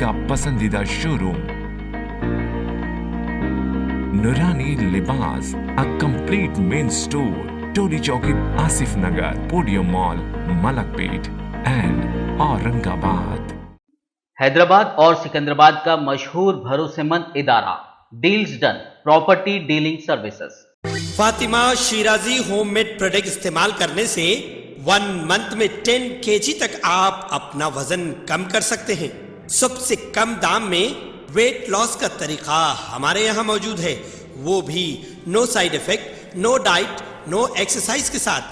का पसंदीदा शोरूम नूरानी लिबास, a complete main store, Toli Chowki, Asif Nagar, podium mall, Malakpet and Aurangabad. Hyderabad और सिकंदराबाद का मशहूर भरोसेमंद इदारा deals done property dealing services. Fatima Shirazi homemade product इस्तेमाल करने से 1 मंथ में 10 kg तक आप अपना वजन कम कर सकते हैं। सबसे कम दाम में वेट लॉस का तरीका हमारे यहाँ मौजूद है, वो भी no side effect, no diet, no exercise के साथ।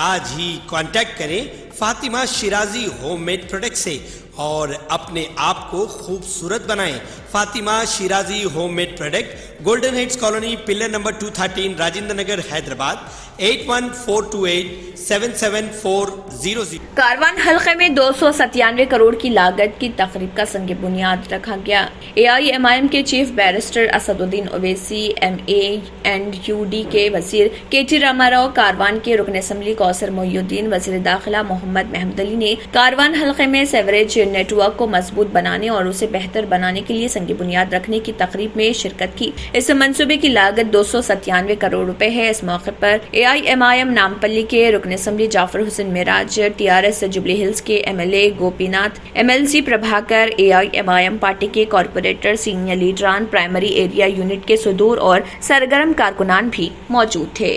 आज ही कांटेक्ट करें फातिमा शिराजी होममेड प्रोडक्ट से और अपने आप को खूबसूरत बनाएं। Fatima Shirazi homemade product, golden heads colony, pillar number 213, Rajendra Nagar, Hyderabad 8142877400। Karwan हल्के में 297 करोड़ की लागत की तकरीब का संग बुनियाद रखा गया। AIMIM के chief barrister Asaduddin Owaisi, MANUD के वजीर KT रामाराव, कारवान के रुकन असम्बली कौसर मोहिउद्दीन, वजीर दाखिला मोहम्मद महमूद अली ने कारवान हल्के में सेवरेज नेटवर्क को मजबूत बनाने और उसे बेहतर बनाने के लिए संग बुनियाद रखने की तकरीब में शिरकत की। इस मंसूबे की लागत 297 करोड़ रुपए है। इस मौके पर AIMIM नामपल्ली के रुकन असम्बली जाफर हुसैन मेराज, TRS जुबली हिल्स के MLA Gopinath, MLC Prabhakar, AIMIM party के कॉर्पोरेटर, सीनियर लीडरान, प्राइमरी एरिया यूनिट के सुदूर और सरगर्म कारकुनान भी मौजूद थे।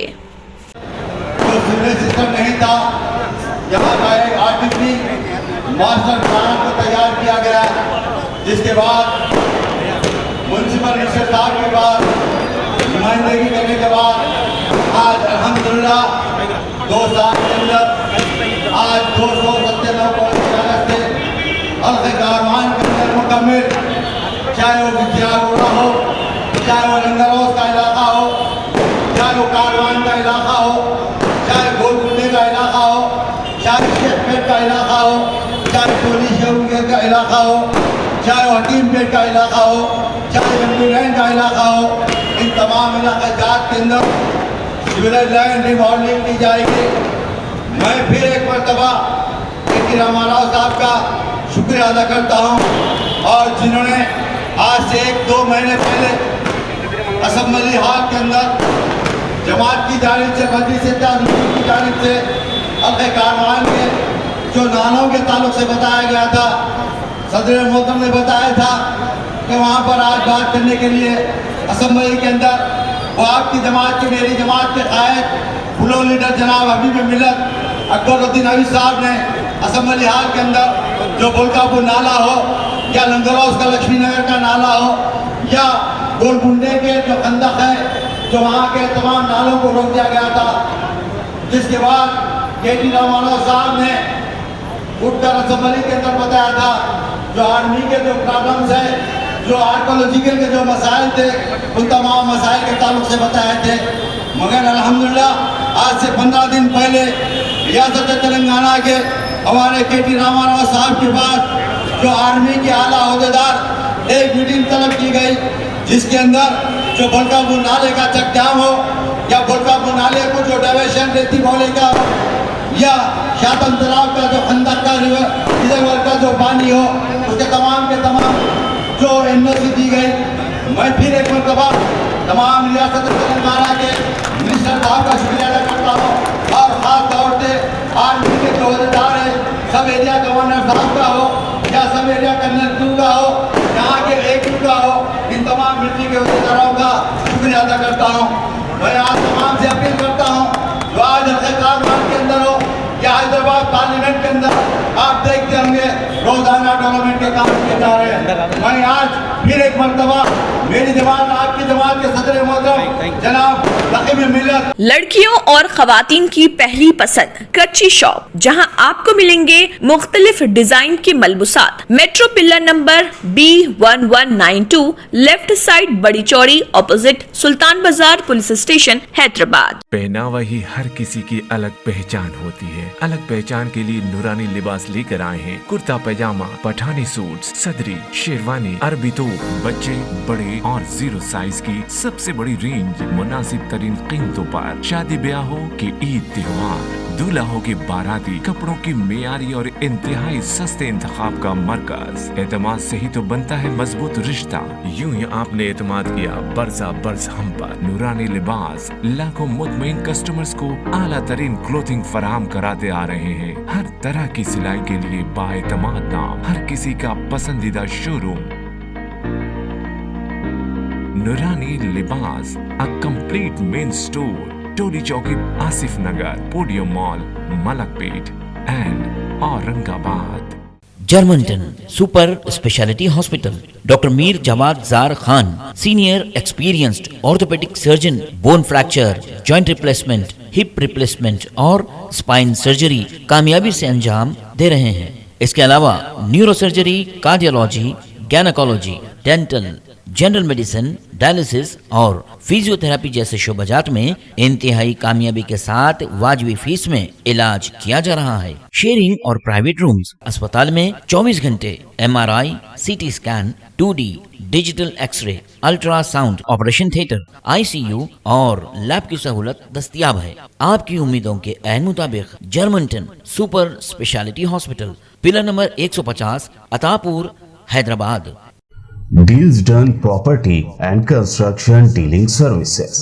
मास्टर प्लान को तैयार किया गया, जिसके बाद म्युनिसिपल मिनिस्टर साहब के बाद नुमाइंदगी करने के बाद आज अल्हम्दुलिल्लाह 2 साल के अंदर आज 297 करोड़ की लागत से हल्के कारवान के अंदर मुकम्मल, चाहे वो विद्यागोड़ा हो, चाहे वो लंगरोज का इलाका हो, चाहे वो कारवान का इलाका हो, चाहे गोलकुंडे का इलाका हो, चाहे शेखपेट का इलाका हो, चाहे टोली शेखपेट का इलाका हो, चाहे हकीमपेट का इलाका हो, चाहे जमूलैन का इलाका हो, इन तमाम इलाका जात के अंदर सीवरेज लाइन रिमॉडलिंग की जाएगी। मैं फिर एक मरतबा KT रामाराव साहब का शुक्रिया अदा करता हूँ और जिन्होंने आज से 1-2 महीने पहले असम्बली हॉल के अंदर जमात की जानिब से, मजलिस इत्तेहाद की जानिब से हल्के कारवान के जो नालों के ताल्लुक से बताया गया था, सदर मोहतरम ने बताया था कि वहाँ पर आज बात करने के लिए असम्बली के अंदर वो आपकी जमात के, मेरी जमात के कायद फुलो लीडर जनाब हबीब मिल्लत अकबरुद्दीन हबीब साहब ने असम्बली हाल के अंदर जो बुलकापुर नाला हो या लंगरौज का लक्ष्मी नगर का नाला हो या गोलकुंडे के जो खंदक है, जो वहाँ के तमाम नालों को रोक दिया गया था, जिसके बाद KT रामाराव साहब ने उठकर असम्बली के अंदर बताया था जो आर्मी के जो प्रॉब्लम्स है, जो आर्कोलॉजिकल के जो मसाइल थे, उन तमाम मसाइल के ताल्लुक से बताए थे। मगर अल्हम्दुलिल्लाह आज से 15 दिन पहले रियासत तेलंगाना के हमारे KT रामाराव साहब के पास जो आर्मी के आला अहदेदार एक मीटिंग तलब की गई, जिसके अंदर जो बुलकापुर नाले का चक डैम हो या बुलकापुर नाले को जो डाइवर्शन रेती बोले का हो या शातम तालाब का जो खंदक का रिजर्वर का जो पानी हो, उसके तमाम के तमाम जो NOC दी गई। मैं फिर एक मरतबा तमाम रियासत तेलंगाना के मिनिस्टर साहब का शुक्रिया अदा करता हूँ और ख़ास तौर से आर्मी के जो अहदेदार है, सब एरिया गवर्नर साहब का हो या सब एरिया कर्नल 2 का हो, यहाँ के AQ का हो, इन तमाम मिलिट्री के अहदेदारों का शुक्रिया अदा करता हूँ। मैं आज तमाम से अपील करता हूँ जो आज हल्के कारवान के अंदर हो या हैदराबाद पार्लियामेंट के अंदर आप देखते होंगे रोजाना डेवलपमेंट के काम किए जा रहे हैं। मैं आज फिर एक मरतबा मेरी जमात, आपकी जमात के सदर मोहतरम जनाब रकीब मिल्लत, लड़कियों और खवातीन की पहली पसंद कच्ची शॉप, जहां आपको मिलेंगे मुख्तलिफ डिजाइन के मलबूसात। Metro pillar number B1192, left side Badi Chowdi, opposite सुल्तान बाजार पुलिस स्टेशन, हैदराबाद। पहनावा ही हर किसी की अलग पहचान होती है। अलग पहचान के लिए नूरानी लिबास लेकर आए हैं। कुर्ता पैजामा, पठानी सूट, सदरी, शेरवानी, अरबी तोप, रूम, बच्चे, बड़े और 0 साइज की सबसे बड़ी रेंज, मुनासिब तरीन कीमतों पर। शादी ब्याह हो कि ईद त्योहार, दूल्हा हो कि बाराती, कपड़ों की मेयारी और इंतहाई सस्ते इंतखाब का मरकज। एतमाद से ही तो बनता है मजबूत रिश्ता। यूं ही आपने एतमाद किया बरसा बरस हम पर। नूरानी लिबास लाखों मुतमईन कस्टमर्स को आला तरीन क्लोथिंग फराहम कराते आ रहे हैं। हर तरह की सिलाई के लिए बाएतमाद नाम, हर किसी का पसंदीदा showroom. Noorani Libas, a complete men store, Toli Chowki, Asif Nagar, podium mall, Malakpet and Aurangabad. Germanten super speciality hospital, doctor Mir Jawad Jar Khan, senior experienced orthopaedic surgeon, bone fracture, joint replacement, hip replacement और स्पाइन सर्जरी कामयाबी से अंजाम दे रहे हैं। इसके अलावा neuro surgery, cardiology, gynaecology, dental, general medicine, dialysis और फिजियोथेरेपी जैसे शोबाजात में इंतहाई कामयाबी के साथ वाजिबी फीस में इलाज किया जा रहा है। शेयरिंग और प्राइवेट रूम्स, अस्पताल में 24 घंटे MRI, CT scan, 2D digital x-ray, ultrasound, operation theatre, ICU और लैब की सहूलत दस्तयाब है। आपकी उम्मीदों के ऐन मुताबिक जर्मनटन super speciality hospital, pillar number 150, Attapur, Hyderabad. Deals Done Property and Construction Dealing Services.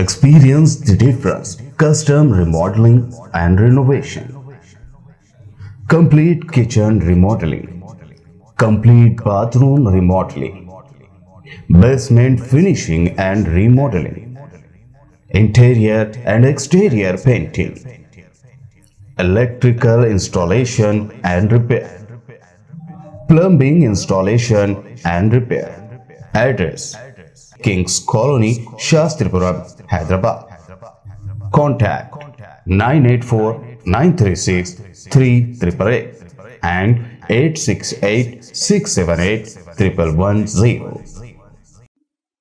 Experience the difference. Custom remodeling and renovation. Complete kitchen remodeling. Complete bathroom remodeling. Basement finishing and remodeling. Interior and exterior painting. Electrical installation and repair. Plumbing installation and repair. Address: Kings Colony, Shastripuram, Hyderabad. Contact 984-936-3888 and 868-678-1110.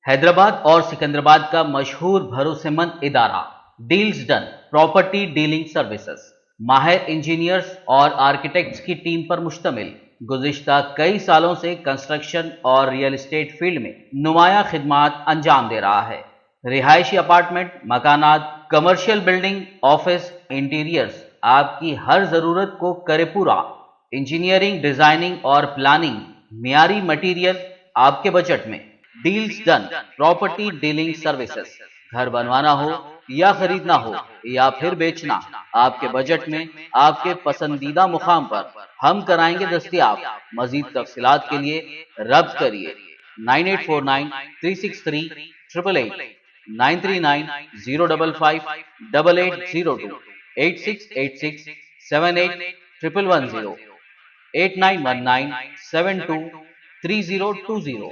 Hyderabad और सिकंदराबाद का मशहूर भरोसेमंद इदारा deals done property dealing services माहिर engineers और architects की team पर मुश्तमिल गुज़िश्ता कई सालों से कंस्ट्रक्शन और रियल एस्टेट फील्ड में नुमाया खिदमात अंजाम दे रहा है। रिहायशी अपार्टमेंट, मकानात, कमर्शियल बिल्डिंग, ऑफिस, इंटीरियर्स, आपकी हर जरूरत को करे पूरा। इंजीनियरिंग, डिजाइनिंग और प्लानिंग, मियारी मटेरियल आपके बजट में। Deals done property dealing services. घर बनवाना हो या खरीदना हो या फिर बेचना, आपके बजट में, आपके पसंदीदा मुकाम पर हम कराएंगे दस्तयाब। मजीद तफसीलात के लिए रब्त करिए 9849-363-888, 939-055-8802, 8686-78-11110, 8919-723020।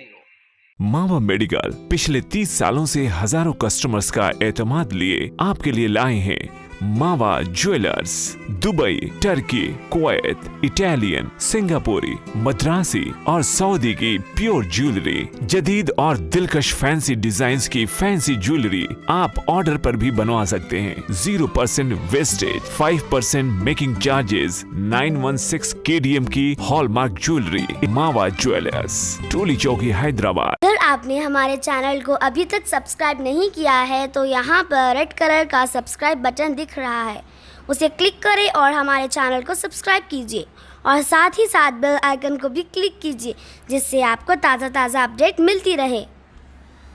मावा मेडिकल पिछले 30 सालों से हजारों कस्टमर्स का एतमाद लिए आपके लिए लाए हैं मावा jewellers. Dubai, Turkey, Kuwait, Italian, सिंगापुरी, मद्रासी और सऊदी की प्योर ज्वेलरी, जदीद और दिलकश फैंसी डिजाइन्स की फैंसी ज्वेलरी आप ऑर्डर पर भी बनवा सकते हैं। 0% वेस्टेज, 5% मेकिंग चार्जेस, 916 KDM की हॉलमार्क ज्वेलरी। मावा ज्वेलर्स, टोली चौकी, हैदराबाद। अगर आपने हमारे चैनल को अभी तक सब्सक्राइब नहीं किया है तो यहाँ पर रेड कलर का सब्सक्राइब बटन दिख रहा है, उसे क्लिक करें और हमारे चैनल को सब्सक्राइब कीजिए और साथ ही साथ बेल आइकन को भी क्लिक कीजिए, जिससे आपको ताज़ा अपडेट मिलती रहे।